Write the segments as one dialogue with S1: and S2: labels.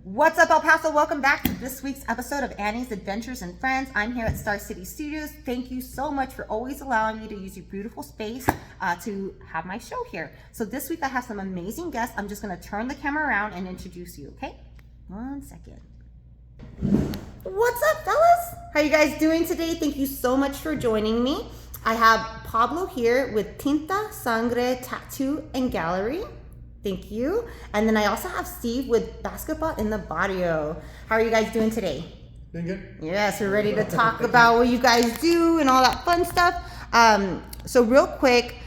S1: What's up, El Paso? Welcome back to this week's episode of Annie's Adventures and Friends. I'm here at Star City Studios. Thank you so much for always allowing me to use your beautiful space to have my show here. So this week I have some amazing guests. I'm just going to turn the camera around and introduce you, okay? 1 second. What's up, fellas? How you guys doing today? Thank you so much for joining me. I have Pablo here with Tinta Sangre Tattoo and Gallery. Thank you. And then I also have Steve with Basketball in the Barrio. How are you guys doing today?
S2: Doing good.
S1: Yes, we're ready to talk about what you guys do and all that fun stuff. So real quick,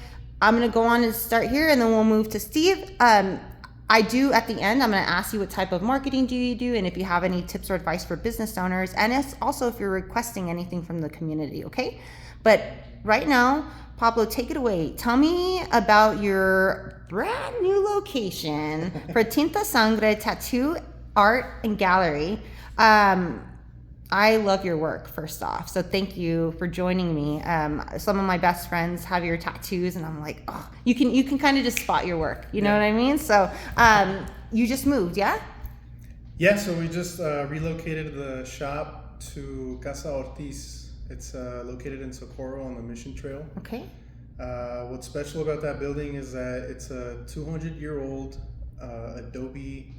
S1: I'm going to go on and start here and then we'll move to Steve. I do at the end, I'm going to ask you what type of marketing do you do and if you have any tips or advice for business owners, and it's also if you're requesting anything from the community, okay? But right now, Pablo, take it away. Tell me about your brand new location for Tinta Sangre Tattoo Art and Gallery. I love your work, first off, so thank you for joining me. Some of my best friends have your tattoos, and I'm like, oh, you can kind of just spot your work. You know what I mean? So you just moved, yeah?
S2: Yeah, so we just relocated the shop to Casa Ortiz. It's located in Socorro on the Mission Trail.
S1: Okay.
S2: What's special about that building is that it's a 200-year-old adobe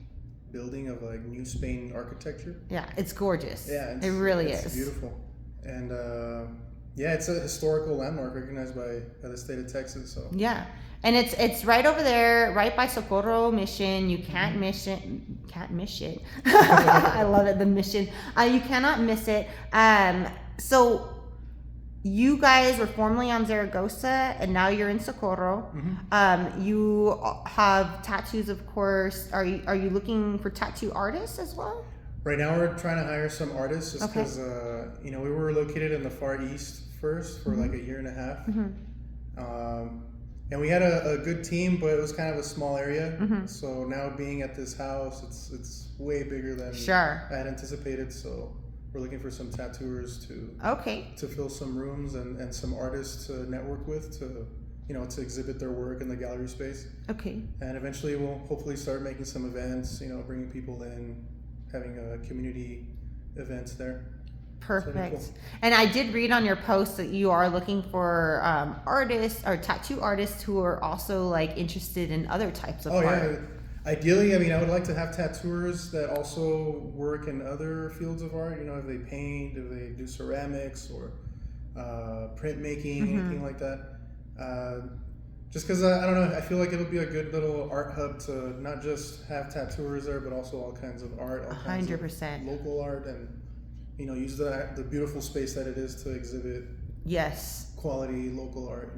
S2: building of like New Spain architecture.
S1: Yeah, it's gorgeous.
S2: Yeah,
S1: it really
S2: is. It's beautiful. And yeah, it's a historical landmark recognized by the state of Texas. So
S1: yeah, and it's right over there, right by Socorro Mission. You can't miss it. I love it, the Mission. You cannot miss it. So you guys were formerly on Zaragoza and now you're in Socorro. Mm-hmm. You have tattoos, of course. Are you looking for tattoo artists as well?
S2: Right now we're trying to hire some artists just because we were located in the Far East first for like a year and a half. Mm-hmm. And we had a good team, but it was kind of a small area. Mm-hmm. So now being at this house, it's way bigger than I had anticipated. So we're looking for some tattooers to fill some rooms and some artists to network with to exhibit their work in the gallery space. Okay. And eventually we'll hopefully start making some events, bringing people in, having community events there.
S1: Perfect. Cool. And I did read on your post that you are looking for artists or tattoo artists who are also like interested in other types of art.
S2: Yeah. Ideally, I would like to have tattooers that also work in other fields of art. If they paint, if they do ceramics or printmaking, anything like that. Just because, I don't know, I feel like it'll be a good little art hub to not just have tattooers there, but also all kinds of art, all kinds
S1: 100%.
S2: of local art, and use the beautiful space that it is to exhibit quality local art.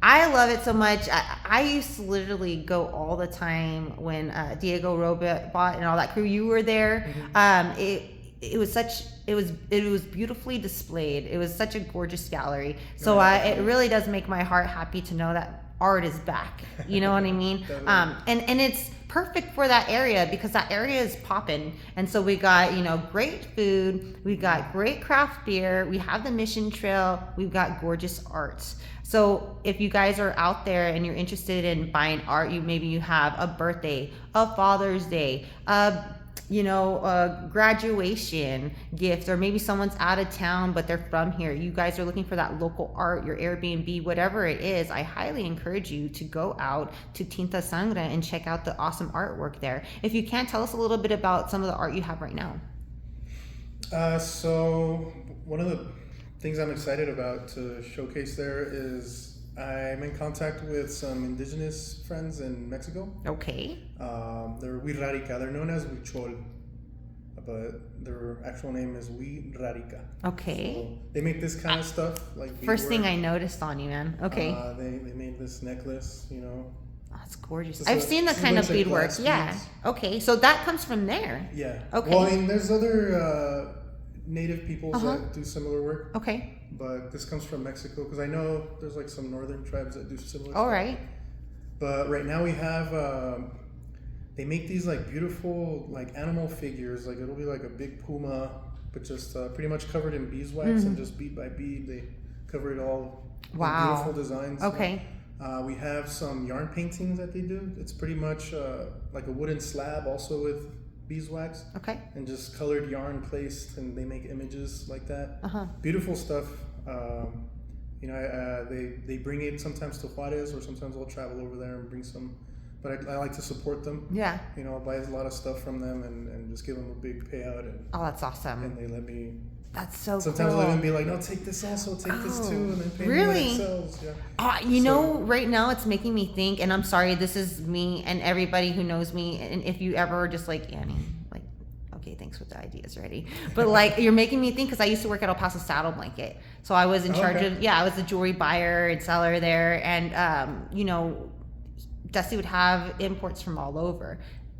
S1: I love it so much. I used to literally go all the time when Diego Robot and all that crew, you were there. Mm-hmm. It was beautifully displayed. It was such a gorgeous gallery. So it really does make my heart happy to know that art is back. You know what I mean? And it's perfect for that area because that area is popping. And so we got, great food, we got great craft beer, we have the Mission Trail, we've got gorgeous arts. So if you guys are out there and you're interested in buying art, maybe you have a birthday, a Father's Day, a graduation gift, or maybe someone's out of town but they're from here. You guys are looking for that local art, your Airbnb, whatever it is. I highly encourage you to go out to Tinta Sangre and check out the awesome artwork there. If you can, tell us a little bit about some of the art you have right now.
S2: So one of the things I'm excited about to showcase there is I'm in contact with some indigenous friends in Mexico. Okay. They're Huirrárica. They're known as Huichol, but their actual name is Huirrárica. Okay. So they make this kind of stuff like
S1: first thing I noticed on you, man. Okay.
S2: They made this necklace,
S1: Oh, that's gorgeous. I've seen the kind of beadwork. Yeah. Okay. So that comes from there.
S2: Yeah. Okay. Well, there's other native peoples that do similar work. Okay. But this comes from Mexico because I know there's like some northern tribes that do similar stuff. All right. But right now we have they make these like beautiful like animal figures. Like it'll be like a big puma, but just pretty much covered in beeswax and just bead by bead they cover it all. Wow. Beautiful designs. Okay. We have some yarn paintings that they do. It's pretty much like a wooden slab, also with beeswax.
S1: Okay.
S2: And just colored yarn placed, and they make images like that.
S1: Uh-huh.
S2: Beautiful stuff. They bring it sometimes to Juarez, or sometimes I'll travel over there and bring some. But I like to support them.
S1: Yeah.
S2: Buy a lot of stuff from them and just give them a big payout. And,
S1: oh, that's awesome.
S2: And they let me.
S1: That's so
S2: Sometimes
S1: cool.
S2: I'll even be like, no, take this also, take this too, and then pay
S1: really?
S2: me what it sells. Yeah.
S1: Right now it's making me think, and I'm sorry, this is me and everybody who knows me, and if you ever just like, Annie, like, okay, thanks with the ideas already. But like, you're making me think, because I used to work at El Paso Saddle Blanket. So I was in charge of, I was the jewelry buyer and seller there. And, Dusty would have imports from all over,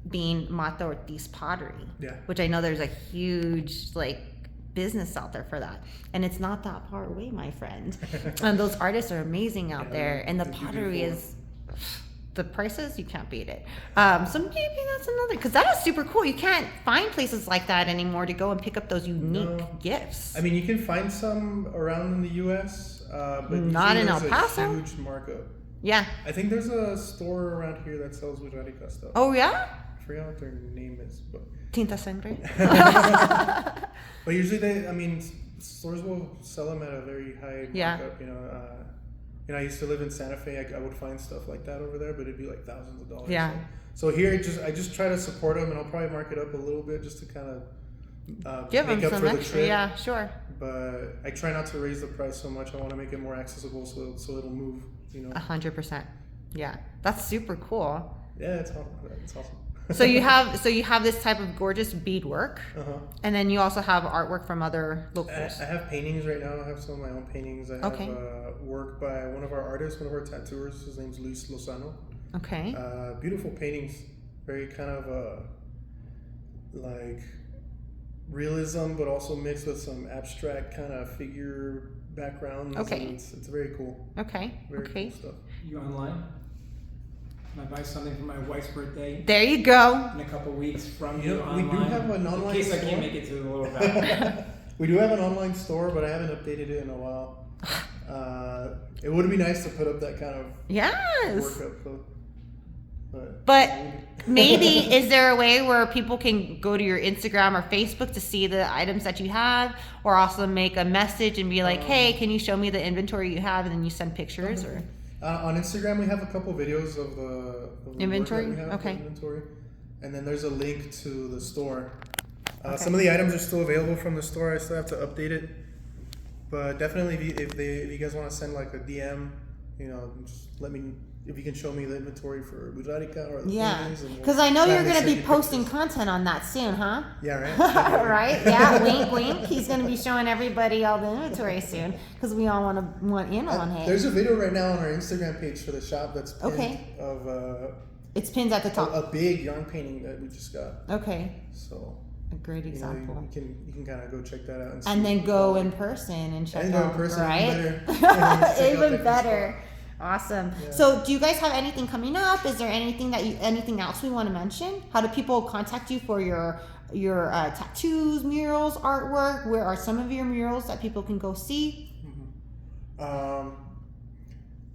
S1: being Casa Ortiz pottery.
S2: Yeah.
S1: Which I know there's a huge, like, business out there for that, and it's not that far away, my friend. And those artists are amazing out there, and the pottery is, the prices, you can't beat it. So maybe that's another, because that is super cool. You can't find places like that anymore to go and pick up those unique gifts.
S2: I mean, you can find some around in the U.S., but
S1: not in El Paso.
S2: A huge markup.
S1: Yeah.
S2: I think there's a store around here that sells Wixárika stuff.
S1: Oh yeah.
S2: I forgot what their name is, but
S1: Tinta Sangre.
S2: But usually stores will sell them at a very high markup. I used to live in Santa Fe. I would find stuff like that over there, but it'd be like thousands of dollars.
S1: Yeah.
S2: So here, I just try to support them, and I'll probably mark it up a little bit just to kind of
S1: give
S2: make
S1: them
S2: up
S1: some
S2: for
S1: extra.
S2: the trip.
S1: Yeah, sure.
S2: But I try not to raise the price so much. I want to make it more accessible, so it'll move.
S1: 100%. Yeah, that's super cool.
S2: Yeah, it's awesome.
S1: So you have this type of gorgeous beadwork, and then you also have artwork from other locals.
S2: I have paintings right now. I have some of my own paintings. I have work by one of our artists, one of our tattooers. His name's Luis Lozano.
S1: Okay.
S2: Beautiful paintings, very kind of like realism, but also mixed with some abstract kind of figure backgrounds.
S1: Okay.
S2: It's very cool.
S1: Okay.
S2: Very cool stuff.
S3: You online? Can I buy something for my wife's birthday?
S1: There you go.
S3: In a couple weeks from
S2: You know,
S3: online.
S2: we do have an online
S3: In case
S2: store.
S3: I can't make it to the Lower Valley.
S2: We do have an online store, but I haven't updated it in a while. It would be nice to put up that kind of
S1: Yes.
S2: workup.
S1: But maybe is there a way where people can go to your Instagram or Facebook to see the items that you have, or also make a message and be like, hey, can you show me the inventory you have, and then you send pictures? Or
S2: on Instagram, we have a couple videos of the
S1: inventory.
S2: Work that we have,
S1: Okay.
S2: the inventory, and then there's a link to the store. Some of the items are still available from the store. I still have to update it, but definitely if you guys want to send like a DM, just let me. If you can show me the inventory for Wixárika or the paintings,
S1: because I know you're going to be posting content on that soon, huh?
S2: Yeah, right.
S1: Right? Yeah, wink, wink. He's going to be showing everybody all the inventory soon, because we all want in on it.
S2: There's a video right now on our Instagram page for the shop that's pinned of
S1: it's pinned at the top.
S2: a big yarn painting that we just got.
S1: Okay.
S2: So
S1: a great example.
S2: You can kind of go check that out
S1: and then go in person and check out. Right? Even better. Awesome.
S2: Yeah.
S1: So, do you guys have anything coming up? Is there anything anything else we want to mention? How do people contact you for your tattoos, murals, artwork? Where are some of your murals that people can go see?
S2: I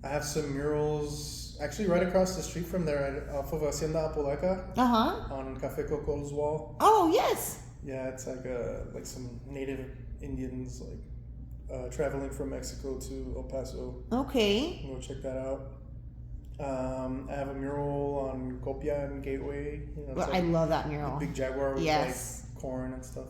S2: have some murals actually right across the street from there, off of Hacienda Apodaca. On Café Coco's wall.
S1: Oh yes.
S2: Yeah, it's like some native Indians traveling from Mexico to El Paso.
S1: Okay.
S2: Go check that out. I have a mural on Copia and Gateway.
S1: I love that mural.
S2: Big jaguar with like corn and stuff.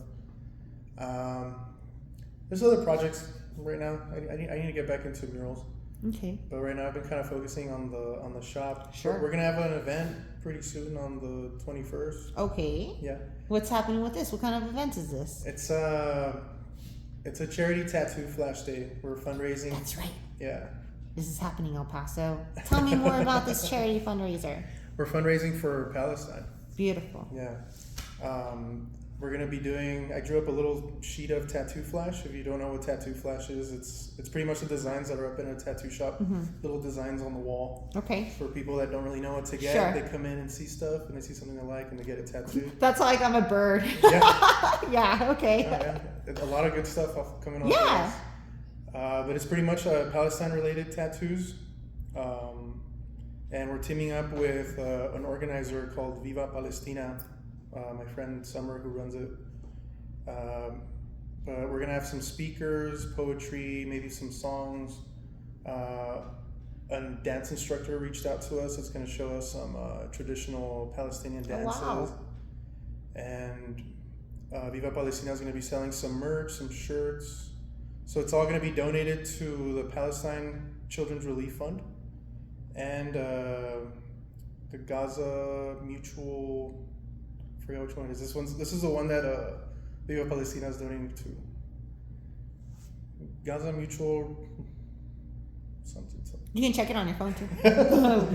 S2: There's other projects right now. I need to get back into murals.
S1: Okay.
S2: But right now I've been kind of focusing on the shop.
S1: Sure.
S2: We're gonna have an event pretty soon on the 21st.
S1: Okay.
S2: Yeah.
S1: What's happening with this? What kind of event is this?
S2: It's a charity tattoo flash day. We're fundraising.
S1: That's right.
S2: Yeah.
S1: This is happening, El Paso. Tell me more about this charity fundraiser.
S2: We're fundraising for Palestine.
S1: Beautiful.
S2: Yeah. We're going to be doing, I drew up a little sheet of tattoo flash. If you don't know what tattoo flash is, it's pretty much the designs that are up in a tattoo shop. Little designs on the wall.
S1: Okay.
S2: For people that don't really know what to get, they come in and see stuff, and they see something they like, and they get a tattoo.
S1: That's like I'm a bird.
S2: Yeah.
S1: Yeah, okay.
S2: A lot of good stuff coming off of this. But it's pretty much Palestine-related tattoos. And we're teaming up with an organizer called Viva Palestina. my friend Summer who runs it. But we're gonna have some speakers, poetry, maybe some songs. A dance instructor reached out to us. It's gonna show us some traditional Palestinian dances.
S1: Oh, wow.
S2: And Viva Palestina is gonna be selling some merch, some shirts. So it's all gonna be donated to the Palestine Children's Relief Fund and the Gaza Mutual. I forget which one it is. This is the one that Viva Palestina is donating to. Gaza Mutual something.
S1: You can check it on your phone too.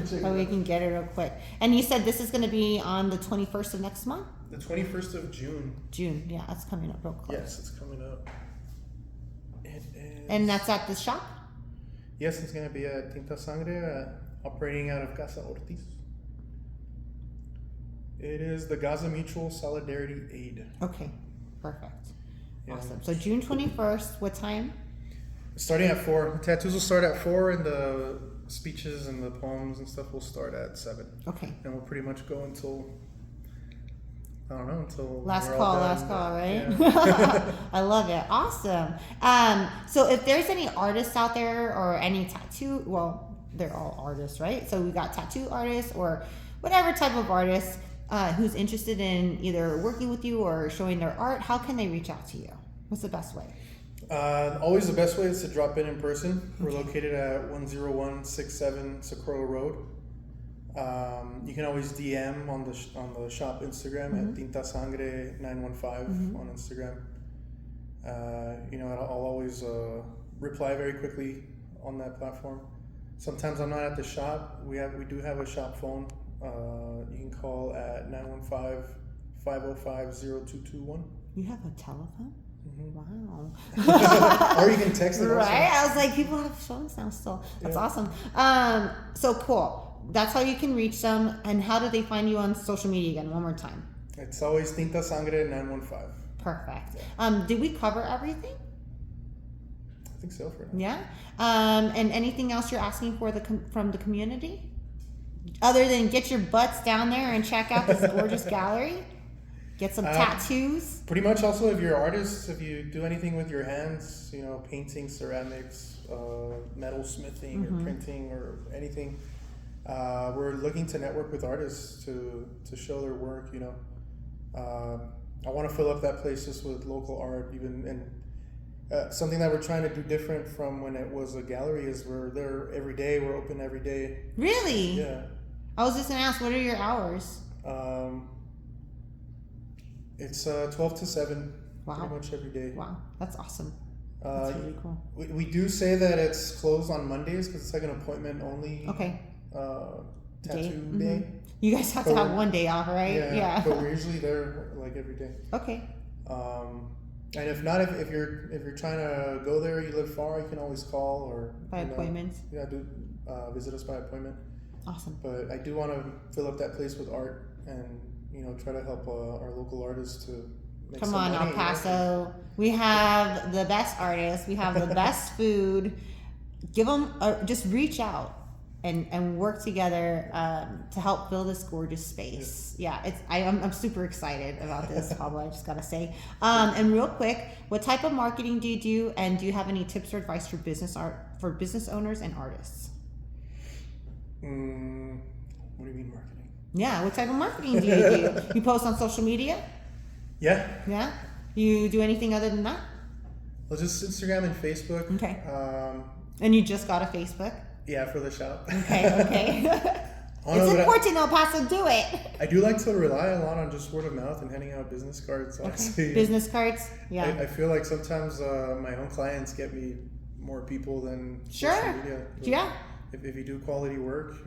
S1: So we can get it real quick. And you said this is going to be on the 21st of next month?
S2: The 21st of June.
S1: June, yeah, that's coming up real close.
S2: Yes, it's coming up. It is.
S1: And that's at the shop?
S2: Yes, it's going to be at Tinta Sangre, operating out of Casa Ortiz. It is the Gaza Mutual Solidarity Aid.
S1: Okay, perfect.
S2: Yeah.
S1: Awesome. So June 21st, what time?
S2: Starting at 4. The tattoos will start at 4, and the speeches and the poems and stuff will start at 7.
S1: Okay.
S2: And we'll pretty much go until, I don't know, until
S1: Last
S2: we're all
S1: call, right?
S2: Yeah.
S1: I love it. Awesome. So if there's any artists out there or any tattoo, well, they're all artists, right? So we got tattoo artists or whatever type of artist who's interested in either working with you or showing their art, how can they reach out to you? What's the best way?
S2: Always the best way is to drop in person. We're located at 10167 Socorro Road. You can always DM on the shop Instagram at Tinta Sangre 915 on Instagram. I'll always reply very quickly on that platform. Sometimes I'm not at the shop. We do have a shop phone. You can call at 915-505-0221.
S1: You have a telephone? Wow.
S2: Or you can text it.
S1: Right?
S2: Also.
S1: I was like, people have phones now still. That's awesome. So cool. That's how you can reach them. And how do they find you on social media again? One more time.
S2: It's always Tinta Sangre 915.
S1: Perfect. Did we cover everything?
S2: I think so for now.
S1: Yeah. And anything else you're asking for from the community? Other than get your butts down there and check out this gorgeous gallery? Get some tattoos?
S2: Pretty much. Also, if you're artists, if you do anything with your hands, painting, ceramics, metal smithing or printing or anything, we're looking to network with artists to show their work. I want to fill up that place just with local art, and something that we're trying to do different from when it was a gallery is we're there every day. We're open every day.
S1: Really?
S2: Yeah.
S1: I was just gonna ask, what are your hours?
S2: It's 12 to 7.
S1: Wow.
S2: Pretty much every day.
S1: Wow, that's awesome. That's really cool.
S2: We do say that it's closed on Mondays because it's like an appointment only.
S1: Okay.
S2: Tattoo day.
S1: You guys have to have one day off, right?
S2: Yeah. But we're usually there like every day.
S1: Okay.
S2: And if not, if you're trying to go there, you live far, you can always call or
S1: By appointment.
S2: Yeah, visit us by appointment.
S1: Awesome.
S2: But I do want to fill up that place with art and try to help our local artists to make
S1: Come
S2: some
S1: on,
S2: money,
S1: El Paso. We have the best artists. We have the best food. Give them, just reach out and work together to help fill this gorgeous space. Yeah, I'm super excited about this, Pablo. I just gotta say. And real quick, what type of marketing do you do? And do you have any tips or advice for business owners and artists?
S2: What do you mean marketing?
S1: Yeah, what type of marketing do you do? You post on social media?
S2: Yeah.
S1: Yeah? You do anything other than that?
S2: Well, just Instagram and Facebook.
S1: Okay. And you just got a Facebook?
S2: Yeah, for the shop.
S1: Okay. It's important, El Paso, do it.
S2: I do like to rely a lot on just word of mouth and handing out business cards, honestly.
S1: Business cards? Yeah.
S2: I feel like sometimes my own clients get me more people than social media. But
S1: yeah.
S2: If you do quality work,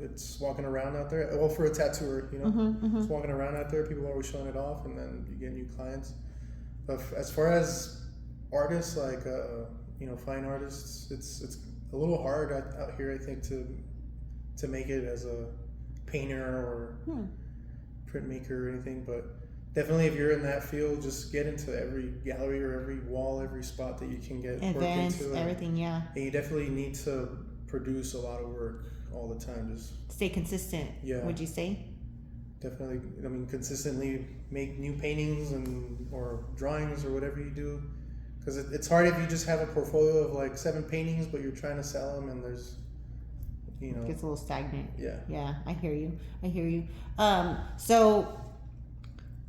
S2: it's walking around out there. Well, for a tattooer, it's walking around out there. People are always showing it off, and then you get new clients. But as far as artists, like fine artists, it's a little hard out here, I think, to make it as a painter or printmaker or anything. But definitely, if you're in that field, just get into every gallery or every wall, every spot that you can get
S1: events,
S2: work into.
S1: Everything, yeah.
S2: And you definitely need to produce a lot of work all the time. Just
S1: stay consistent. Yeah. Would you say?
S2: definitely, I mean, consistently make new paintings or drawings or whatever you do. Because it's hard if you just have a portfolio of like 7 paintings, but you're trying to sell them and there's, you know.
S1: It gets a little stagnant.
S2: Yeah.
S1: Yeah, I hear you. So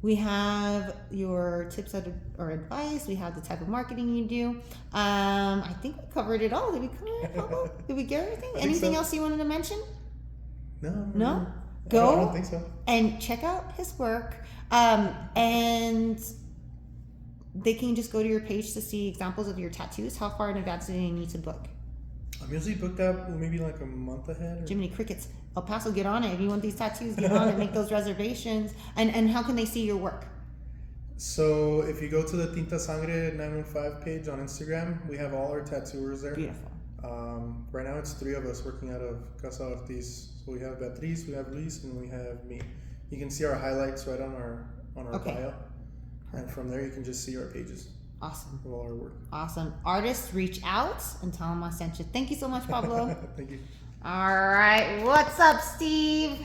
S1: we have your tips or advice. We have the type of marketing you do. I think we covered it all. Did we cover it, Pablo? Did we get everything? Anything else you wanted to mention? No? Go
S2: I don't think so.
S1: and check out his work. And they can just go to your page to see examples of your tattoos. How far in advance do they need to book?
S2: I'm usually booked up maybe like a month ahead.
S1: Jiminy Crickets. El Paso, get on it. If you want these tattoos, get on it. Make those reservations. And how can they see your work?
S2: So if you go to the Tinta Sangre 915 page on Instagram, we have all our tattooers there.
S1: Beautiful.
S2: Right now it's 3 of us working out of Casa Ortiz. So we have Beatriz, we have Luis, and we have me. You can see our highlights right on our bio. And from there you can just see our pages.
S1: Awesome.
S2: Of all our work.
S1: Awesome. Artists, reach out and tell them I sent you. Thank you so much, Pablo.
S2: Thank you.
S1: All right. What's up, Steve?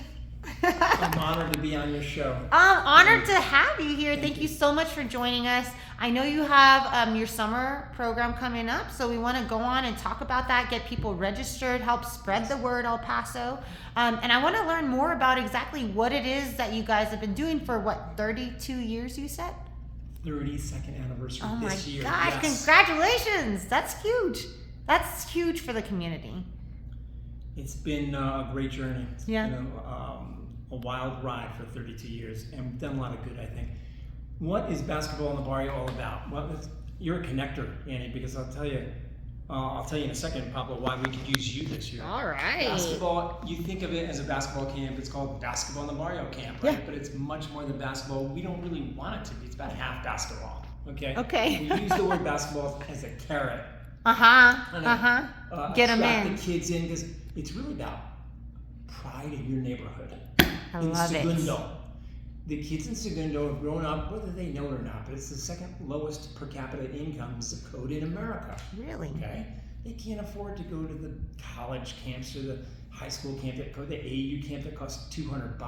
S3: I'm honored to be on your show.
S1: I'm honored to have you here. Thank you so much for joining us. I know you have your summer program coming up, so we want to go on and talk about that, get people registered, help spread the word, El Paso. And I want to learn more about exactly what it is that you guys have been doing for, 32 years, you said?
S3: 32nd anniversary
S1: Oh my
S3: this year.
S1: gosh,
S3: Yes.
S1: congratulations. That's huge. That's huge for the community.
S3: It's been a great journey.
S1: Yeah.
S3: You know, a wild ride for 32 years, and we've done a lot of good, I think. What is basketball in the Barrio all about? Well, you're a connector, Annie, because I'll tell you in a second, Pablo, why we could use you this year.
S1: All right.
S3: Basketball, you think of it as a basketball camp. It's called Basketball in the Barrio camp, right?
S1: Yeah.
S3: But it's much more than basketball. We don't really want it to be. It's about half basketball, okay?
S1: Okay.
S3: We use the word basketball as a carrot.
S1: Get them
S3: Attract
S1: in.
S3: the kids in, because it's really about pride in your neighborhood.
S1: I
S3: in
S1: love it.
S3: Segundo. The kids in Segundo have grown up, whether they know it or not, but it's the second lowest per capita income zip code in America.
S1: Really?
S3: Okay? They can't afford to go to the college camps or the high school camp that go to the AU camp that costs $200.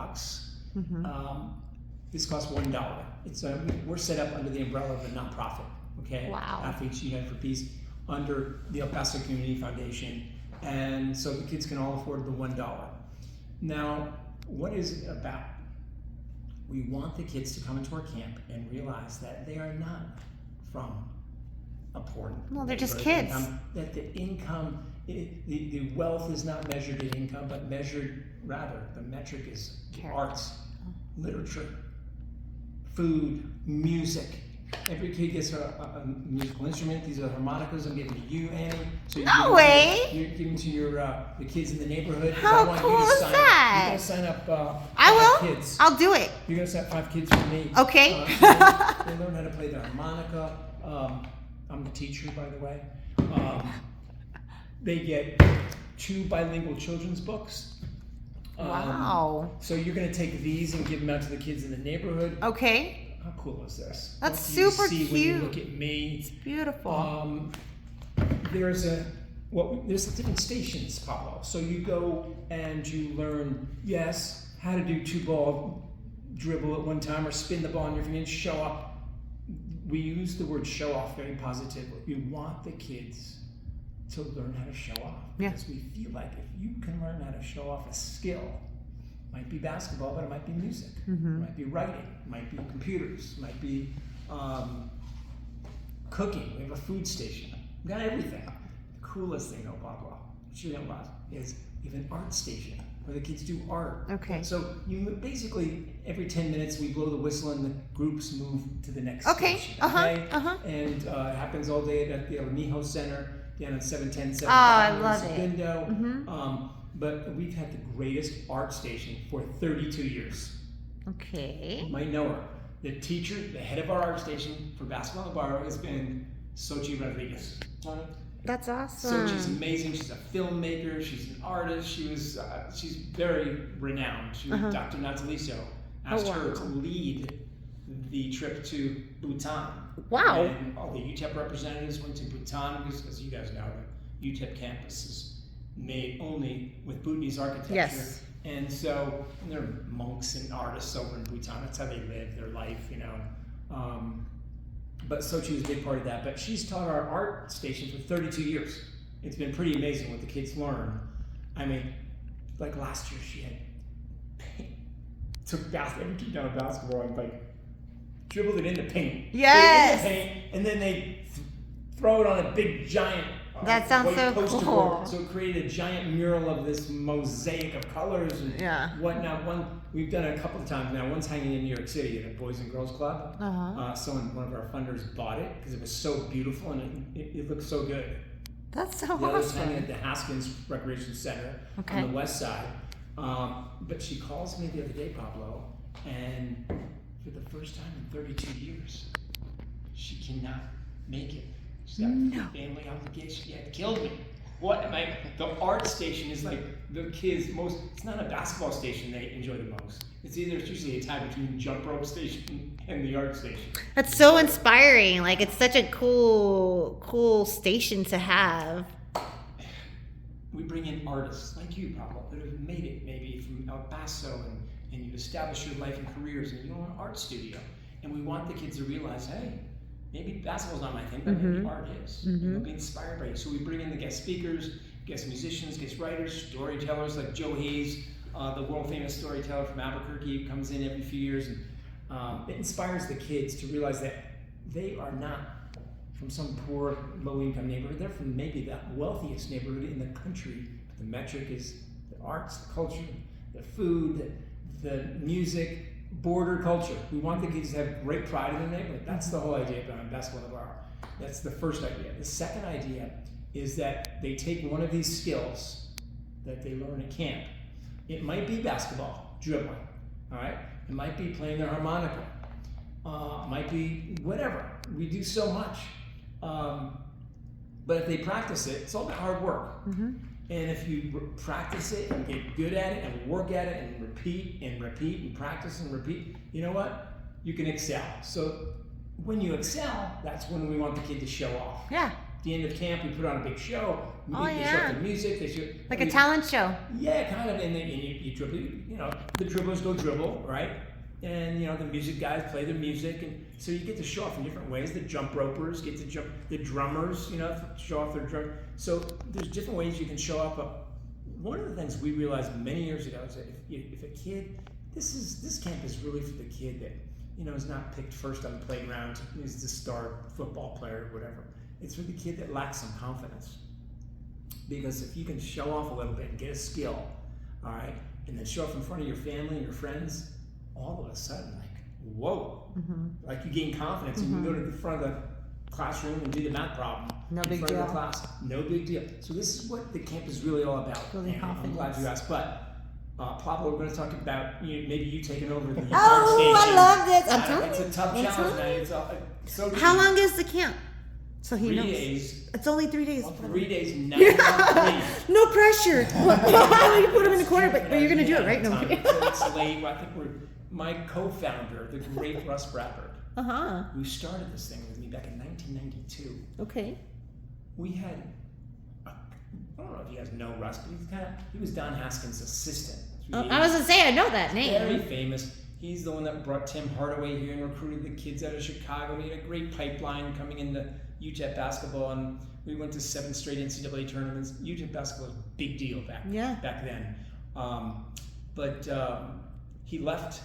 S3: This costs $1. It's we're set up under the umbrella of a nonprofit. Okay?
S1: Wow.
S3: Athletes United for Peace, under the El Paso Community Foundation, and so the kids can all afford the $1. Now, what is it about? We want the kids to come into our camp and realize that they are not from a poor
S1: Well, they're just
S3: neighborhood
S1: kids.
S3: that the income, the wealth is not measured in income, but measured, rather, the metric is arts, literature, food, music. Every kid gets a musical instrument. These are harmonicas I'm giving to you, Annie. So
S1: No way!
S3: You're giving to your the kids in the neighborhood.
S1: How
S3: I want
S1: cool
S3: you to
S1: is
S3: sign
S1: that?
S3: You're gonna sign up.
S1: I will.
S3: 5 kids.
S1: I'll do it.
S3: You're gonna sign 5 kids for me.
S1: Okay.
S3: They learn how to play the harmonica. I'm the teacher, by the way. They get 2 bilingual children's books.
S1: Wow.
S3: So you're gonna take these and give them out to the kids in the neighborhood.
S1: Okay.
S3: How cool is this?
S1: That's
S3: What do you
S1: super
S3: see
S1: cute.
S3: when you look at me?
S1: It's beautiful.
S3: There's different stations, Pablo. So you go and you learn, how to do 2-ball dribble at one time or spin the ball on your finger and show up. We use the word show off very positively. We want the kids to learn how to show off.
S1: Yeah.
S3: Because we feel like if you can learn how to show off a skill, it might be basketball, but it might be music. It might be writing. It might be computers. It might be cooking. We have a food station. We've got everything. The coolest thing, Pablo, which you know about, is we have an art station where the kids do art.
S1: Okay.
S3: So you basically, every 10 minutes, we blow the whistle and the groups move to the next
S1: Okay.
S3: station. And it happens all day at the Armijo Center down on 710
S1: I love it.
S3: window. But we've had the greatest art station for 32 years.
S1: Okay.
S3: You might know her. The teacher, the head of our art station for Basketball in the Barrio has been Xochitl Rodriguez. Tony?
S1: That's awesome.
S3: Xochitl's amazing. She's a filmmaker. She's an artist. She's very renowned. Dr. Natalicio asked her to lead the trip to Bhutan.
S1: Wow.
S3: And all the UTEP representatives went to Bhutan because, as you guys know, the UTEP campus is made only with Bhutanese architecture.
S1: Yes.
S3: And so they're monks and artists over in Bhutan. That's how they live their life, you know. But Sochi was a big part of that. But she's taught our art station for 32 years. It's been pretty amazing what the kids learn. I mean, like last year she had took every kid down a basketball and like dribbled it into paint.
S1: Yes.
S3: And then they throw it on a big giant.
S1: That sounds so
S3: poster
S1: cool.
S3: board. So it created a giant mural of this mosaic of colors and whatnot. We've done it a couple of times now. One's hanging in New York City at a Boys and Girls Club. One of our funders bought it because it was so beautiful and it looked so good.
S1: That's so
S3: the other's
S1: awesome.
S3: hanging at the Haskins Recreation Center on the west side. But she calls me the other day, Pablo, and for the first time in 32 years, she cannot make it. She's got a family obligation. Yeah, it killed me. What am I? The art station is like the kids' most. It's not a basketball station they enjoy the most. It's usually a tie between jump rope station and the art station.
S1: That's so inspiring. Like, it's such a cool station to have.
S3: We bring in artists like you, Pablo, that have made it maybe from El Paso and you establish your life and careers and you own an art studio. And we want the kids to realize, hey, maybe basketball's not my thing, but maybe art is. And they'll be inspired by you. So we bring in the guest speakers, guest musicians, guest writers, storytellers like Joe Hayes, the world famous storyteller from Albuquerque, who comes in every few years. And it inspires the kids to realize that they are not from some poor, low-income neighborhood. They're from maybe the wealthiest neighborhood in the country. But the metric is the arts, the culture, the food, the music, border culture. We want the kids to have great pride in their neighborhood. That's the whole idea behind Basketball in the Barrio. That's the first idea. The second idea is that they take one of these skills that they learn at camp. It might be basketball, dribbling, all right? It might be playing their harmonica. Might be whatever. We do so much. But if they practice it, it's all about hard work. And if you practice it and get good at it and work at it and repeat and practice and repeat, you know what? You can excel. So when you excel, that's when we want the kid to show off.
S1: Yeah.
S3: At the end of camp, we put on a big show. They show off the music. They show,
S1: like a talent show.
S3: Yeah, kind of. And then you dribble. You know, the dribblers go dribble, right? And you know the music guys play their music, and so you get to show off in different ways. The jump ropers get to jump. The drummers, you know, show off their drum. So there's different ways you can show off. But one of the things we realized many years ago is that if a kid, this camp is really for the kid that is not picked first on the playground, is the star football player or whatever. It's for the kid that lacks some confidence. Because if you can show off a little bit and get a skill, all right, and then show off in front of your family and your friends, all of a sudden, like, whoa, like you gain confidence and you can go to the front of the classroom and do the math problem.
S1: No big
S3: in front
S1: deal.
S3: of the class. No big deal. So this is what the camp is really all about.
S1: Building
S3: And I'm
S1: confidence.
S3: glad you asked. But Pablo, we're going to talk about maybe you taking over the art
S1: Oh,
S3: station.
S1: I love this. I'm telling
S3: It's
S1: you.
S3: a tough
S1: I'm
S3: challenge,
S1: telling
S3: man. It's so
S1: How long is the camp? So he
S3: 3
S1: knows.
S3: days.
S1: It's only 3 days.
S3: 3 days, 9
S1: No pressure. You put him in the corner, but you're gonna do it, right? No.
S3: It's late. I think my co-founder, the great Russ Bradford, who started this thing with me back in 1992.
S1: Okay.
S3: We had, I don't know if you guys know Russ, but he was Don Haskins' assistant.
S1: I was gonna say I know that name.
S3: Very famous. He's the one that brought Tim Hardaway here and recruited the kids out of Chicago. We had a great pipeline coming into UTEP basketball, and we went to 7 straight NCAA tournaments. UTEP basketball was a big deal back then. But he left,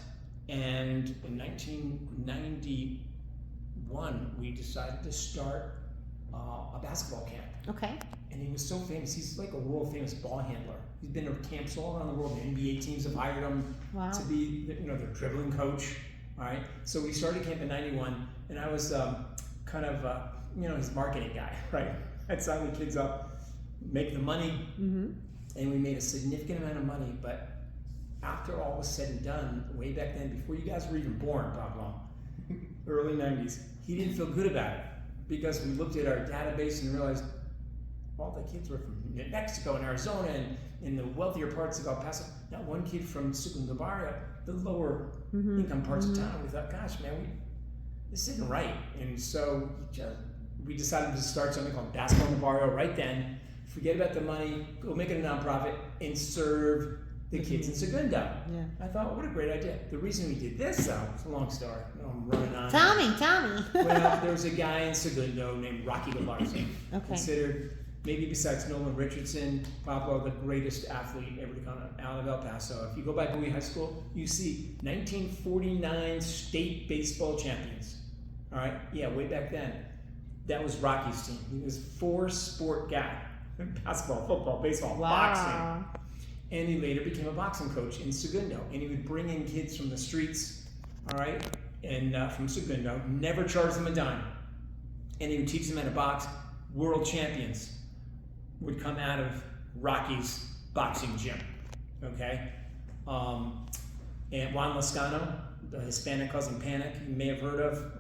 S3: and in 1991, we decided to start a basketball camp.
S1: Okay.
S3: And he was so famous. He's like a world famous ball handler. He's been to camps all around the world. The NBA teams have hired him to be, their dribbling coach. All right. So we started camp in '91, and I was kind of, his marketing guy, right? I'd sign the kids up, make the money, and we made a significant amount of money. But after all was said and done, way back then, before you guys were even born, Pablo, early '90s, he didn't feel good about it because we looked at our database and realized all the kids were from Mexico and Arizona and in the wealthier parts of El Paso. Not one kid from Barrio, the lower income parts of town. We thought, gosh, man, this isn't right. And so we decided to start something called Basketball in the Barrio right then. Forget about the money, go make it a nonprofit, and serve the kids in Segundo.
S1: Yeah.
S3: I thought, what a great idea. The reason we did this, though, it's a long story. I'm running on.
S1: Tell me.
S3: Well, there was a guy in Segundo named Rocky Galarza.
S1: Okay.
S3: Considered, maybe besides Nolan Richardson, Pablo, the greatest athlete ever to come out of El Paso. If you go by Bowie High School, you see 1949 state baseball champions. All right? Yeah, way back then. That was Rocky's team. He was a four-sport guy. Basketball, football, baseball, boxing. And he later became a boxing coach in Segundo. And he would bring in kids from the streets, all right, and from Segundo, never charge them a dime. And he would teach them how to box. World champions would come out of Rocky's boxing gym, okay? And Juan Lascano, the Hispanic cousin Panic, you may have heard of,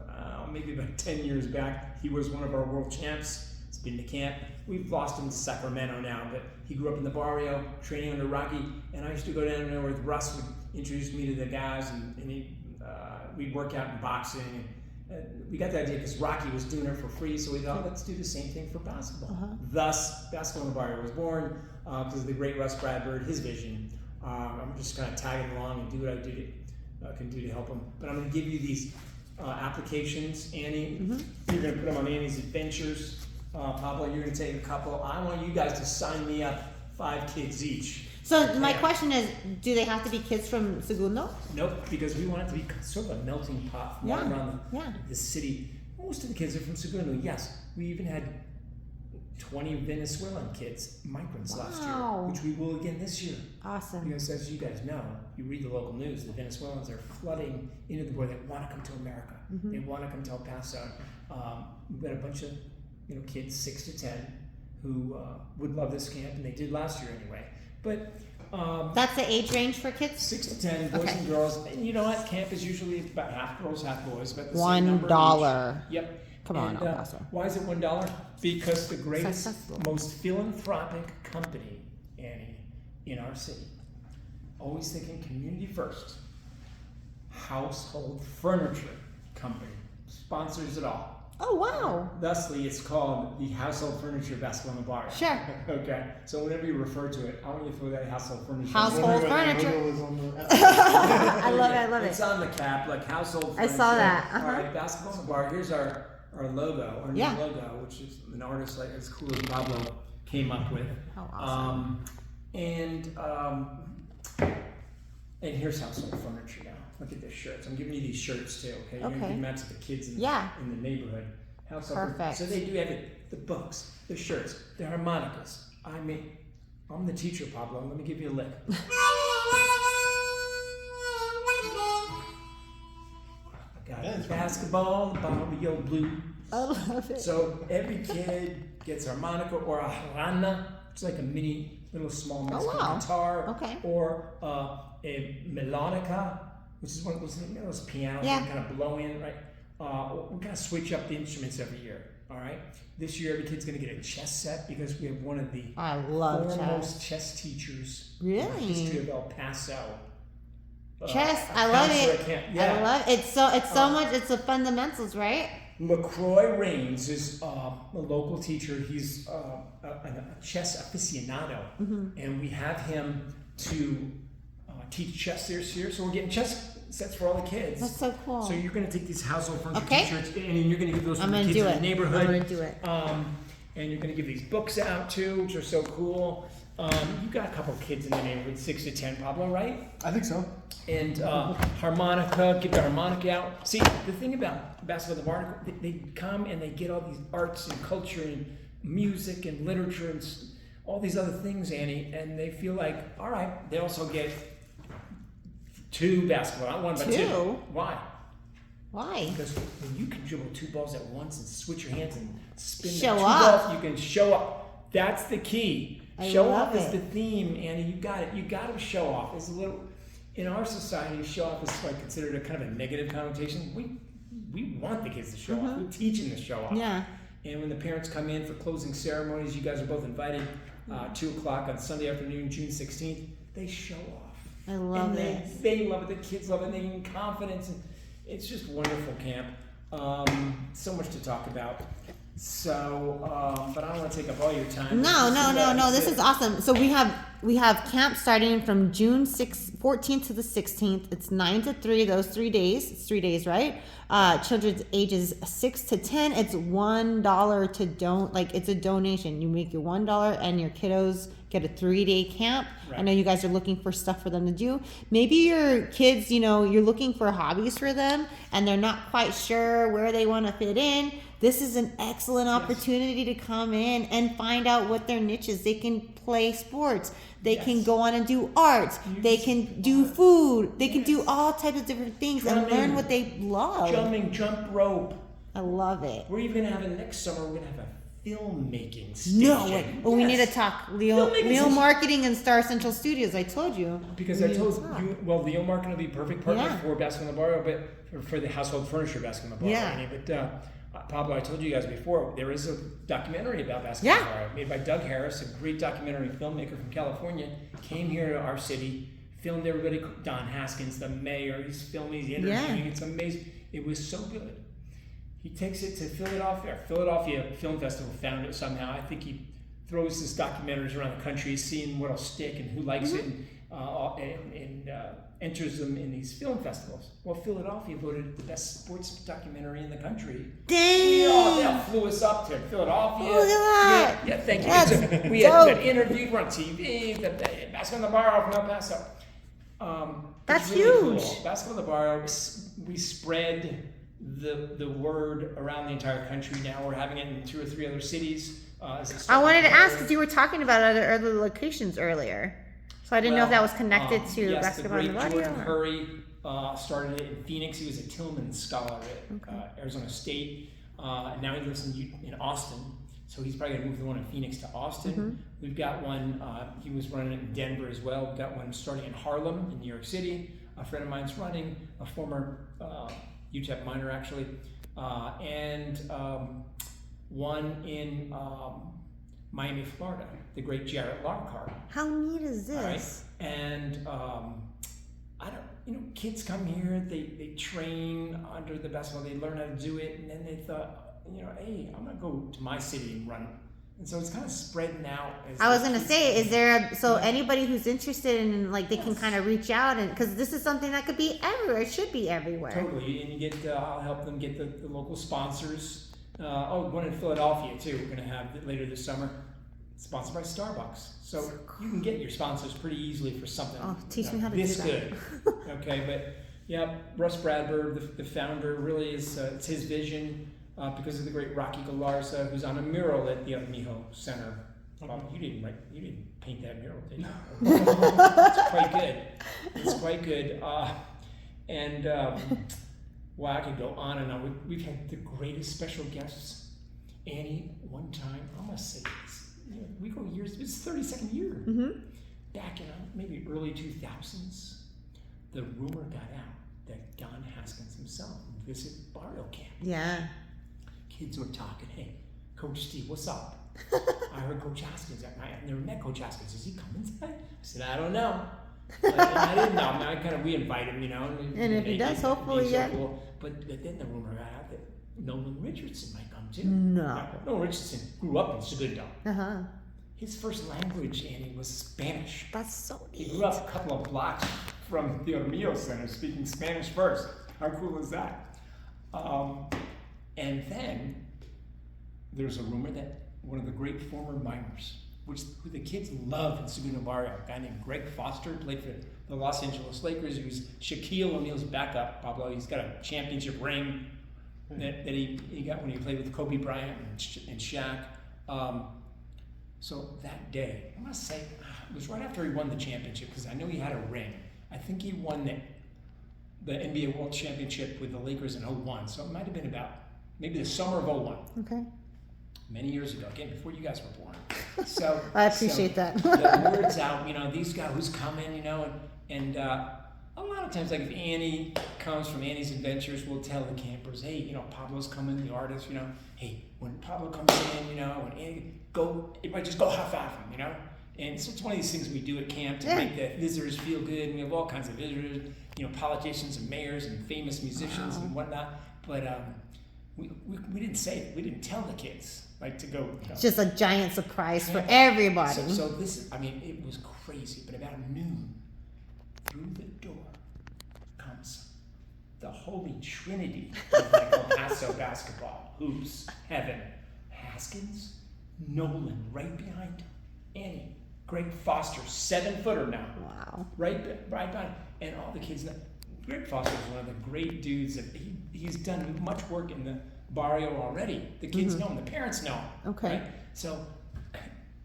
S3: maybe about 10 years back. He was one of our world champs. He's been to camp. We've lost him to Sacramento now, but he grew up in the Barrio, training under Rocky, and I used to go down there with Russ, would introduce me to the guys, and we'd work out in boxing. We got the idea because Rocky was doing it for free, so we thought, let's do the same thing for basketball. Thus, Basketball in the Barrio was born because of the great Russ Bradford, his vision. I'm just kind of tagging along and do what I can do to help him. But I'm going to give you these applications, Annie. You're going to put them on Annie's Adventures. Pablo, you're going to take a couple. I want you guys to sign me up 5 kids each.
S1: So my question is, do they have to be kids from Segundo?
S3: Nope, because we want it to be sort of a melting pot from all around the city. Most of the kids are from Segundo, yes. We even had 20 Venezuelan kids, migrants last year, which we will again this year.
S1: Awesome.
S3: Because as you guys know, you read the local news, the Venezuelans are flooding into the border. They want to come to America. They want to come to El Paso. We've got a bunch of kids 6 to 10 who would love this camp, and they did last year anyway. But
S1: that's the age range for kids?
S3: 6 to 10, boys and girls. And you know what? Camp is usually about half girls, half boys. About the same number
S1: $1.
S3: each. Yep.
S1: Come on, El Paso.
S3: Why is it $1? Because the greatest, most philanthropic company, Annie, in our city, always thinking community first, household furniture company, sponsors it all.
S1: Oh, wow.
S3: Thusly, it's called the Household Furniture Basketball in the Barrio.
S1: Sure.
S3: Okay. So whenever you refer to it, I want you to throw that household furniture.
S1: Household furniture. I love it.
S3: It's on the cap, like household furniture.
S1: I saw that.
S3: All right, Basketball in the Bar. Here's our logo, our new logo, which is an artist like as cool as Pablo came up with.
S1: How awesome.
S3: And here's household furniture now. Look at the shirts. I'm giving you these shirts too, okay? You're going to give them out to the kids in the neighborhood.
S1: Perfect.
S3: So they do everything. The books, the shirts, the harmonicas. I'm the teacher, Pablo. Let me give you a lick. Got it. Basketball, the Barrio Blue.
S1: I love it.
S3: So every kid gets a harmonica or a jarana, which is like a mini, little small Mexican guitar.
S1: Okay.
S3: Or a melodica, which is one of those pianos you kind of blow in, right? We kind of switch up the instruments every year, all right? This year, every kid's going to get a chess set because we have one of the foremost chess teachers in the history of El Paso.
S1: Chess, I love it. I love it. It's so much. It's the fundamentals, right?
S3: LaCroix Rains is a local teacher. He's a chess aficionado, and we have him to teach chess this year. So we're getting chess sets for all the kids.
S1: That's so cool.
S3: So you're going to take these household furniture t-shirts, and you're going to give those to the kids in the neighborhood.
S1: I'm going to do it.
S3: And you're going to give these books out too, which are so cool. You got a couple of kids in the neighborhood, 6 to 10 Pablo, right?
S2: I think so.
S3: And harmonica, give the harmonica out. See, the thing about Basketball in the Barrio, they come and they get all these arts and culture and music and literature and all these other things, Annie, and they feel like, all right, they also get 2 basketball, not 1, but 2. Why?
S1: Why?
S3: Because when you can dribble 2 balls at once and switch your hands and spin
S1: show
S3: 2
S1: off.
S3: balls, you can show up. That's the key. Show off is the theme, Annie. You got it. You got to show off. It's a little in our society. Show off is like considered a kind of a negative connotation. We want the kids to show off. We teach them to show off.
S1: Yeah.
S3: And when the parents come in for closing ceremonies, you guys are both invited. 2:00 on Sunday afternoon, June 16th. They show off.
S1: I love it.
S3: They love it. The kids love it. They gain confidence, and it's just wonderful camp. So much to talk about. So, but I don't want to take up all your time.
S1: No. This is awesome. So we have we have camp starting from June 14th to the 16th. It's 9 to 3, those 3 days. It's 3 days, right? Children's ages 6 to 10. It's $1 to it's a donation. You make your $1 and your kiddos get a 3-day camp.
S3: Right.
S1: I know you guys are looking for stuff for them to do. Maybe your kids, you're looking for hobbies for them and they're not quite sure where they want to fit in. This is an excellent opportunity to come in and find out what their niche is. They can play sports. They can go on and do arts. They can do food. They can do all types of different things and learn what they love.
S3: Jumping, jump rope.
S1: I love it.
S3: We're even going to have it next summer. We're going to have a filmmaking station.
S1: No way. Well, we need to talk Leo Marketing and Star Central Studios. I told you.
S3: Because I told you, well, Leo Marketing will be perfect partner for Basketball in the Barrio, but for the household furniture Basketball in the Barrio.
S1: Yeah.
S3: But Pablo, I told you guys before, there is a documentary about Basketball in the Barrio made by Doug Harris, a great documentary filmmaker from California. Came here to our city, filmed everybody. Don Haskins, the mayor, he's filming, he's interviewing. It's amazing. It was so good. He takes it to Philadelphia Film Festival, found it somehow. I think he throws his documentaries around the country, seeing what'll stick and who likes it, and enters them in these film festivals. Well, Philadelphia voted the best sports documentary in the country.
S1: Dang!
S3: They flew us up to Philadelphia.
S1: Look at that!
S3: Yeah, thank you.
S1: That's
S3: We had interviewed, we're on TV, the Basketball in the Barrio from El Paso.
S1: That's
S3: really
S1: huge.
S3: Cool. Basketball in the Barrio, we spread the word around the entire country. Now we're having it in 2 or 3 other cities.
S1: I wanted to ask because you were talking about other locations earlier, so I didn't know if that was connected to Basketball in the Barrio.
S3: Jordan Curry started it in Phoenix. He was a Tillman scholar at Arizona State, and now he lives in Austin. So he's probably going to move the one in Phoenix to Austin. We've got one. He was running it in Denver as well. We've got one starting in Harlem in New York City. A friend of mine's running, a former UTEP minor actually, and one in Miami, Florida, the great Jarrett Larkar.
S1: How neat is this?
S3: Right? And kids come here, they train under the basketball, they learn how to do it, and then they thought, hey, I'm gonna go to my city and run. And so it's kind of spreading out.
S1: I was gonna say, is there anybody who's interested in they can kind of reach out, and because this is something that could be everywhere, it should be everywhere.
S3: Totally, and you get I'll help them get the local sponsors. One in Philadelphia too. We're gonna have later this summer, sponsored by Starbucks. So you can get your sponsors pretty easily for something.
S1: Oh, teach me how to do
S3: this
S1: that.
S3: Good. Okay, but yeah, Russ Bradford, the founder, really is it's his vision. Because of the great Rocky Galarza, who's on a mural at the Armijo Center. You didn't paint that mural, did you? It's quite good. It's quite good. I could go on and on. We've had the greatest special guests. Annie, one time, I must say this, we go years. It's 32nd year. Back in maybe early 2000s, the rumor got out that Don Haskins himself visited Barrio camp.
S1: Yeah.
S3: Kids were talking, hey, Coach Steve, what's up? I heard Coach Haskins. I've never met Coach Haskins. Is he coming today? I said, I don't know. I didn't know. We invite him,
S1: And if he does, hopefully, yeah.
S3: So cool. But then the rumor got out that Nolan Richardson might come too.
S1: No.
S3: Nolan Richardson grew up in Segundo.
S1: Uh-huh.
S3: His first language, Annie, was Spanish.
S1: That's so neat.
S3: He grew up a couple of blocks from the Armijo Center speaking Spanish first. How cool is that? And then there's a rumor that one of the great former miners, who the kids love in Segundo Barrio, a guy named Greg Foster, played for the Los Angeles Lakers. He was Shaquille O'Neal's backup, Pablo. He's got a championship ring that he got when he played with Kobe Bryant and Shaq. So that day, I must say, it was right after he won the championship, because I know he had a ring. I think he won the NBA World Championship with the Lakers in 2001. So it might have been about maybe the summer of 2001.
S1: Okay.
S3: Many years ago, again, before you guys were born. So
S1: I appreciate that.
S3: The word's out, these guys who's coming, and a lot of times, if Annie comes from Annie's Adventures, we'll tell the campers, hey, Pablo's coming, the artist, hey, when Pablo comes in, when Annie everybody just go high five him, And so it's one of these things we do at camp to make the visitors feel good, and we have all kinds of visitors, politicians and mayors and famous musicians and whatnot. But we didn't say it. We didn't tell the kids like to go.
S1: It's just a giant surprise for everybody.
S3: So this is, I mean, it was crazy. But about noon, through the door comes the Holy Trinity of like El Paso basketball, hoops, heaven, Haskins, Nolan right behind Annie, Greg Foster, 7-footer now.
S1: Wow.
S3: Right behind, and all the kids know. Greg Foster is one of the great dudes that he's done much work in the Barrio already. The kids know him, the parents know him.
S1: Okay.
S3: Right? So,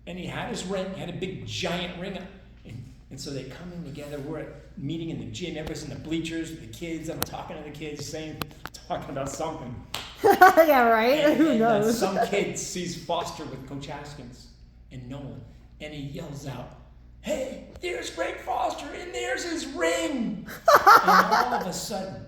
S3: and he had his ring, he had a big giant ring, and so they come in together. We're at meeting in the gym. Everybody's in the bleachers with the kids. I'm talking to the kids, talking about something.
S1: Yeah, right.
S3: And,
S1: Who knows?
S3: Some kid sees Foster with Coach Haskins and Nolan, and he yells out, "Hey, there's Greg Foster, and there's his ring!" And all of a sudden,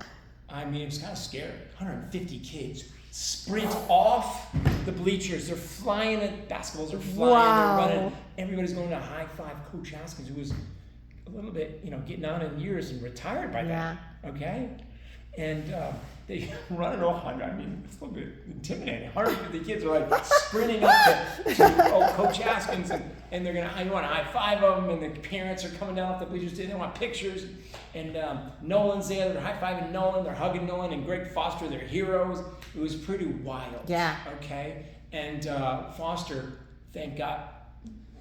S3: I mean, it was kind of scary. 150 kids sprint off the bleachers. They're flying at basketballs. They're flying.
S1: Wow.
S3: They're running. Everybody's going to high five Coach Haskins, who was a little bit, getting on in years and retired by then. Okay, and they run it off. I mean, it's a little bit intimidating. 150 kids are like sprinting up to Coach Haskins, and they're gonna want to high five them, and the parents are coming down off the bleachers. They want pictures, and Nolan's there. They're high fiving Nolan. They're hugging Nolan and Greg Foster. They're heroes. It was pretty wild.
S1: Yeah.
S3: Okay, and Foster, thank God,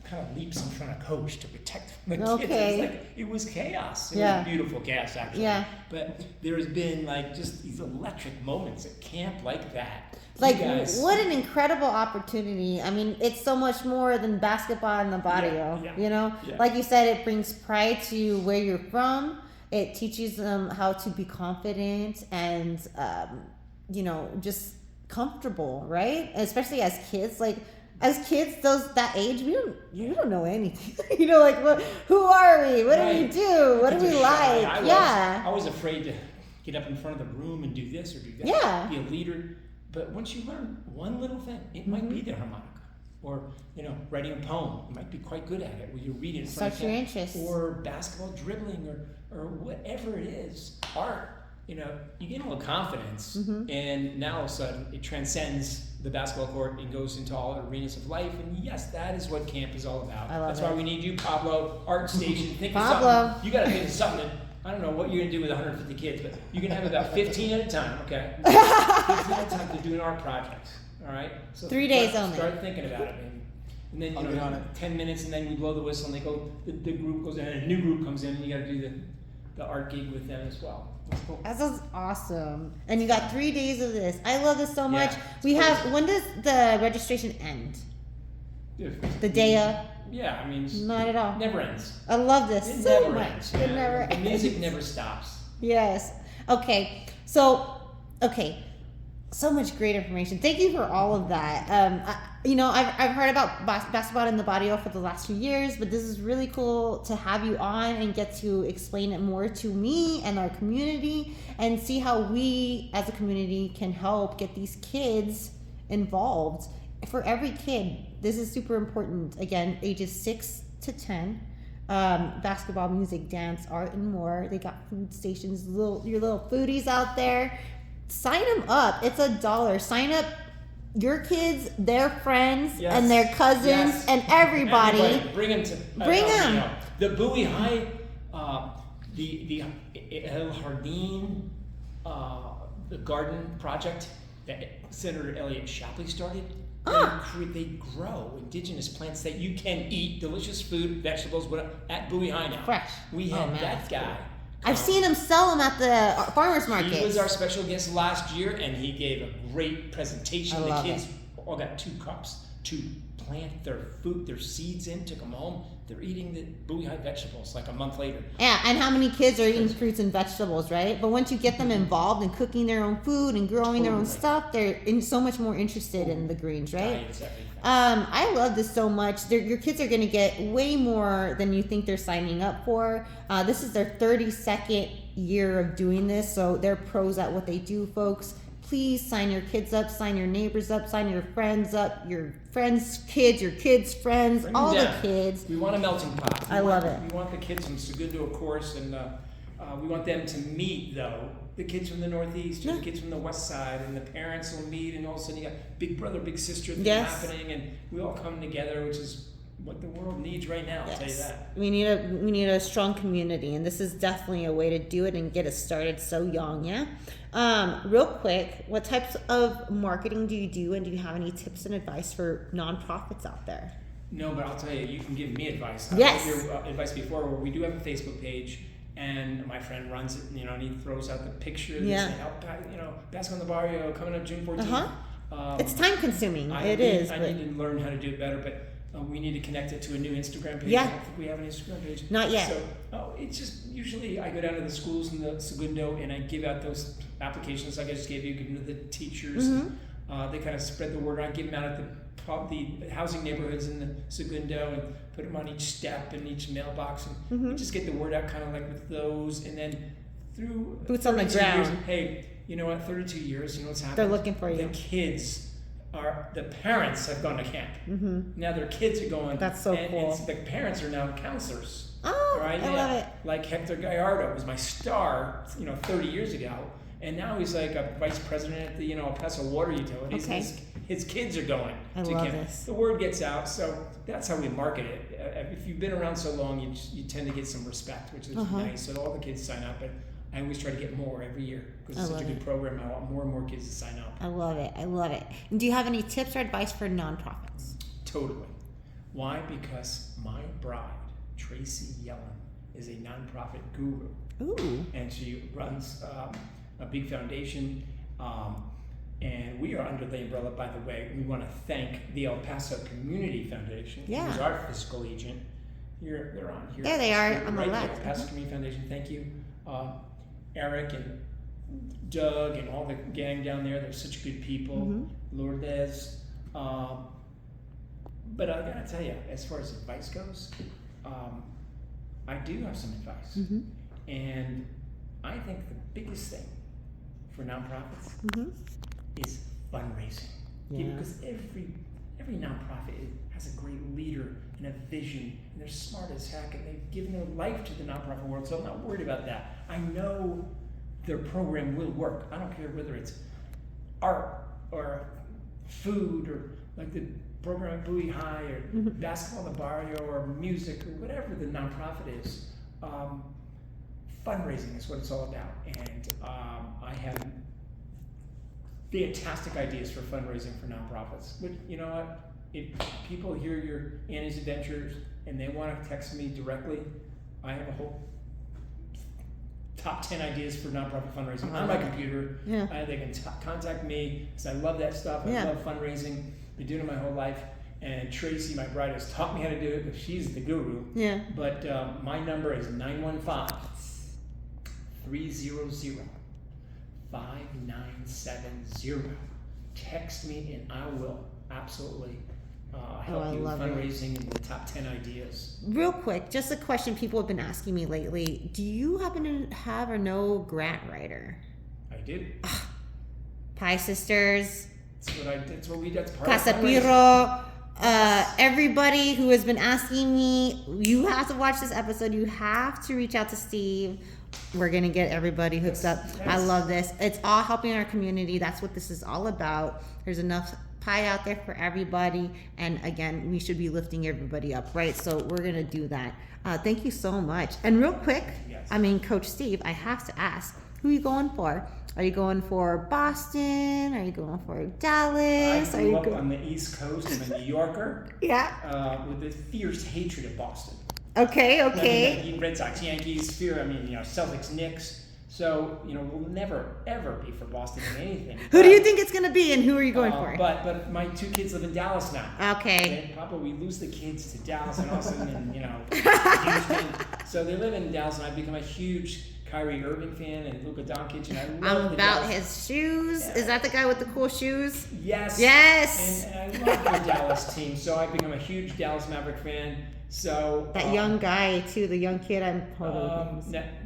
S3: kind of leaps in front of Coach to protect the kids. It was chaos. It was beautiful chaos, actually. Yeah. But there's been just these electric moments at camp like that.
S1: Like, what an incredible opportunity. I mean, it's so much more than basketball in the Barrio, Yeah. Like you said, it brings pride to where you're from. It teaches them how to be confident and, just comfortable, right? Especially as kids, as kids, that age, we don't know anything. Who are we? What do we do? What do we like?
S3: I was afraid to get up in front of the room and do this or do that.
S1: Yeah.
S3: Be a leader. But once you learn one little thing, it might be the harmonica, or writing a poem. You might be quite good at it, where you read it in front of
S1: your interest,
S3: or basketball dribbling, or whatever it is, art. You gain a little confidence, and now all of a sudden it transcends the basketball court and goes into all arenas of life. And yes, that is what camp is all about. That's why we need you, Pablo, Art Station. Think of something. You got to think of something. I don't know what you're gonna do with 150 kids, but you can have about 15 at a time. Okay, 15 at a time to do an art project. All right. So
S1: 3 days only.
S3: Start thinking about it, and then 10 minutes, and then we blow the whistle, and they go. The group goes in, and a new group comes in, and you got to do the art gig with them as well. That's cool.
S1: That sounds awesome. And you got 3 days of this. I love this so much. When does the registration end? The day of?
S3: Yeah, I mean,
S1: not at all.
S3: Never ends.
S1: I love this
S3: it
S1: so
S3: never
S1: much.
S3: Ends.
S1: It never ends.
S3: The music never stops.
S1: Yes. Okay. So much great information. Thank you for all of that. I've heard about basketball in the Barrio for the last few years, but this is really cool to have you on and get to explain it more to me and our community, and see how we as a community can help get these kids involved. For every kid, this is super important. Again, ages 6 to 10. Basketball, music, dance, art, and more. They got food stations, your little foodies out there. Sign them up. It's $1. Sign up your kids, their friends, and their cousins, and everybody.
S3: Bring them to.
S1: Bring them.
S3: The Bowie High, the El Jardín, the garden project that Senator Elliott Shapley started. They grow indigenous plants that you can eat, delicious food, vegetables, at Bowie High now.
S1: Fresh.
S3: We had that guy.
S1: I've seen him sell them at the farmers market.
S3: He was our special guest last year, and he gave a great presentation. The kids all got 2 cups to plant their food, their seeds in, took them home. They're eating the Bowie High vegetables like a month later.
S1: Yeah, and how many kids are eating fruits and vegetables, right? But once you get them involved in cooking their own food and growing their own stuff, they're so much more interested in the greens, right? I love this so much. Your kids are going to get way more than you think they're signing up for. This is their 32nd year of doing this, so they're pros at what they do, folks. Please sign your kids up, sign your neighbors up, sign your friends up, your friends' kids, your kids' friends, all the kids.
S3: We want a melting pot.
S1: I love it.
S3: We want the kids from Segundo, of course, and We want them to meet, though, the kids from the Northeast or the kids from the West Side, and the parents will meet, and all of a sudden you got big brother, big sister thing happening, and we all come together, which is what the world needs right now. I'll tell you that.
S1: We need a strong community, and this is definitely a way to do it and get it started so young. Real quick, what types of marketing do you do, and do you have any tips and advice for nonprofits out there?
S3: No, but I'll tell you, you can give me advice.
S1: Yes.
S3: I've your advice before, where we do have a Facebook page, and my friend runs it, and he throws out the pictures, and Bask on the Barrio coming up June 14th.
S1: It's time consuming. I need
S3: to learn how to do it better, but we need to connect it to a new Instagram page. I don't think we have an Instagram page.
S1: Not yet.
S3: So it's just usually I go down to the schools in the Segundo and I give out those applications like I just gave you, give them to the teachers. They kind of spread the word. I give them out at the housing neighborhoods in the Segundo and put them on each step and each mailbox, and we just get the word out kind of like with those, and then through
S1: boots on the ground.
S3: Years, hey, you know what? 32 years. You know what's happened?
S1: They're looking for you.
S3: The kids. The parents have gone to camp. Now their kids are going.
S1: That's so cool.
S3: And the parents are now counselors.
S1: Oh, right? I love it.
S3: Like Hector Gallardo was my star, 30 years ago, and now he's like a vice president at the Paso Water Utilities.
S1: Okay.
S3: His kids are going
S1: to
S3: camp.
S1: This.
S3: The word gets out, so that's how we market it. If you've been around so long, you tend to get some respect, which is nice. So all the kids sign up, but I always try to get more every year because it's such a good program. I want more and more kids to sign up.
S1: I love it. And do you have any tips or advice for nonprofits?
S3: Totally. Why? Because my bride, Tracy Yellen, is a nonprofit guru.
S1: Ooh.
S3: And she runs a big foundation. And we are under the umbrella, by the way. We want to thank the El Paso Community Foundation, who's our fiscal agent. They're on here.
S1: There they are on the
S3: right
S1: left.
S3: There, Paso Community Foundation, thank you. Eric and Doug and all the gang down there, they're such good people. Lourdes. But I gotta tell you, as far as advice goes, I do have some advice. And I think the biggest thing for nonprofits is fundraising. Because every nonprofit has a great leader and a vision, and they're smart as heck, and they've given their life to the nonprofit world, so I'm not worried about that. I know their program will work. I don't care whether it's art or food or like the program at Bowie High or basketball in the Barrio or music or whatever the nonprofit is. Fundraising is what it's all about, and I have fantastic ideas for fundraising for nonprofits. But you know what? If people hear your Annie's Adventures and they want to text me directly, I have a whole top 10 ideas for nonprofit fundraising on my computer. They can contact me because I love that stuff. I love fundraising. Been doing it my whole life. And Tracy, my bride, has taught me how to do it because she's the guru. But my number is 915-300-5970. Text me and I will absolutely help you with fundraising and the top 10 ideas.
S1: Real quick, just a question people have been asking me lately. Do you happen to have or know grant writer?
S3: I do.
S1: Pie Sisters.
S3: That's what we do. That's part
S1: Casa
S3: of fundraising.
S1: Everybody who has been asking me, you have to watch this episode. You have to reach out to Steve. We're going to get everybody hooked up. Yes. I love this. It's all helping our community. That's what this is all about. There's enough pie out there for everybody. And again, we should be lifting everybody up, right? So we're going to do that. Thank you so much. And real quick, Coach Steve, I have to ask, who are you going for? Are you going for Boston? Are you going for Dallas?
S3: I grew up on the East Coast. I'm a New Yorker. With a fierce hatred of Boston.
S1: Okay.
S3: Red Sox, Yankees, Celtics, Knicks. So, we'll never, ever be for Boston in anything.
S1: Who do you think it's going to be, and who are you going for?
S3: But my two kids live in Dallas now.
S1: Okay.
S3: Papa, we lose the kids to Dallas and Austin and, Houston. So they live in Dallas, and I've become a huge Kyrie Irving fan and Luka Doncic, and I love
S1: his shoes. Yeah. Is that the guy with the cool shoes?
S3: Yes. And I love the Dallas team, so I've become a huge Dallas Maverick fan. So
S1: that young guy too, the young kid.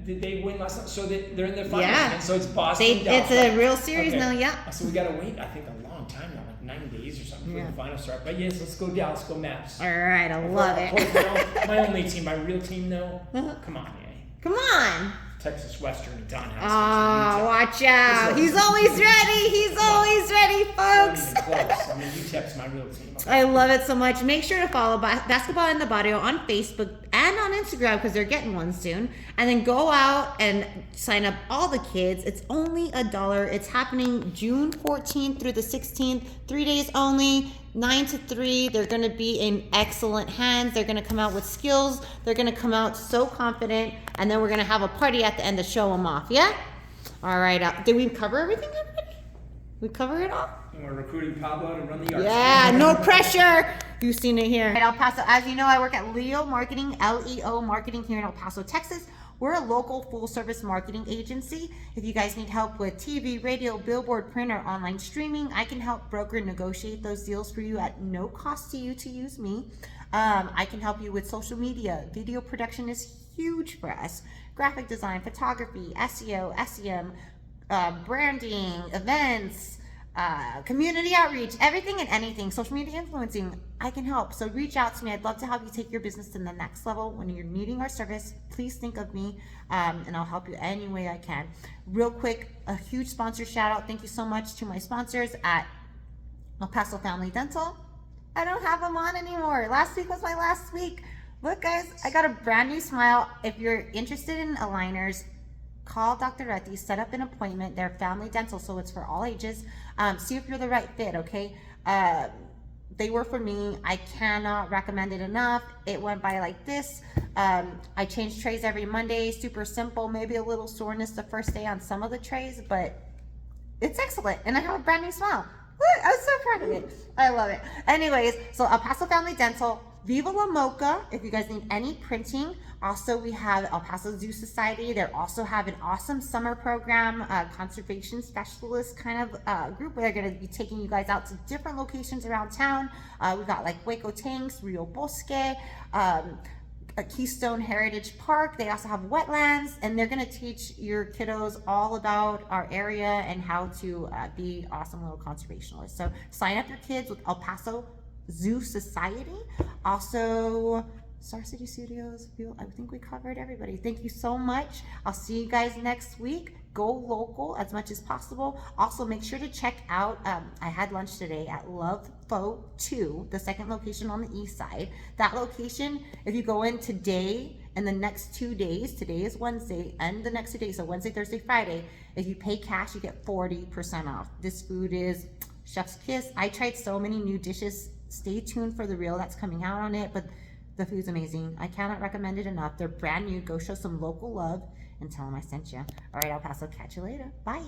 S3: Did they win last night? So they're in the finals. Yeah. So it's Boston.
S1: It's a real series now. Yeah.
S3: So we gotta wait. I think a long time now, like 9 days or something, for the finals start. But yes, let's go Dallas. Go Mavs.
S1: All right, I love it.
S3: My only team, my real team, though. Come on, Annie.
S1: Come on.
S3: Texas Western in townhouse.
S1: Oh, watch out. He's always ready. He's always ready, folks.
S3: Not even close. I mean, UTEP's my real team.
S1: I love it so much. Make sure to follow Basketball in the Barrio on Facebook and on Instagram because they're getting one soon. And then go out and sign up all the kids. It's only $1. It's happening June 14th through the 16th. 3 days only, 9 to 3. They're going to be in excellent hands. They're going to come out with skills. They're going to come out so confident. And then we're going to have a party at the end to show them off. Yeah? All right. Did we cover everything, everybody? We cover it all?
S3: And we're recruiting Pablo to run the yard.
S1: Yeah, no pressure. You've seen it here. At El Paso, as you know, I work at Leo Marketing, Leo Marketing here in El Paso, Texas. We're a local full-service marketing agency. If you guys need help with TV, radio, billboard, print, or online streaming, I can help broker and negotiate those deals for you at no cost to you to use me. I can help you with social media. Video production is huge for us. Graphic design, photography, SEO, SEM, branding, events, community outreach, everything and anything, social media influencing, I can help. So reach out to me. I'd love to help you take your business to the next level. When you're needing our service, please think of me, and I'll help you any way I can. Real quick, a huge sponsor shout out. Thank you so much to my sponsors at El Paso Family Dental. I don't have them on anymore. Last week was my last week. Look guys, I got a brand new smile. If you're interested in aligners, call Dr. Reti, set up an appointment. They're family dental, so it's for all ages. See if you're the right fit, okay? They were for me. I cannot recommend it enough. It went by like this. I change trays every Monday, super simple, maybe a little soreness the first day on some of the trays, but it's excellent. And I have a brand new smile. Look, I'm so proud of it. I love it. Anyways, so El Paso Family Dental, Viva La Mocha, if you guys need any printing. Also, we have El Paso Zoo Society. They also have an awesome summer program, conservation specialist kind of group where they're going to be taking you guys out to different locations around town. We've got like Hueco Tanks, Rio Bosque, a Keystone Heritage Park. They also have wetlands, and they're going to teach your kiddos all about our area and how to be awesome little conservationists. So sign up your kids with El Paso Zoo Society. Also, Star City Studios. I think we covered everybody. Thank you so much. I'll see you guys next week. Go local as much as possible. Also, make sure to check out, I had lunch today at Love Pho 2, the second location on the east side. That location, if you go in today and the next 2 days, today is Wednesday, and the next 2 days, so Wednesday, Thursday, Friday, if you pay cash, you get 40% off. This food is chef's kiss. I tried so many new dishes. Stay tuned for the reel that's coming out on it, but the food's amazing. I cannot recommend it enough. They're brand new. Go show some local love and tell them I sent you. All right, El Paso, catch you later. Bye.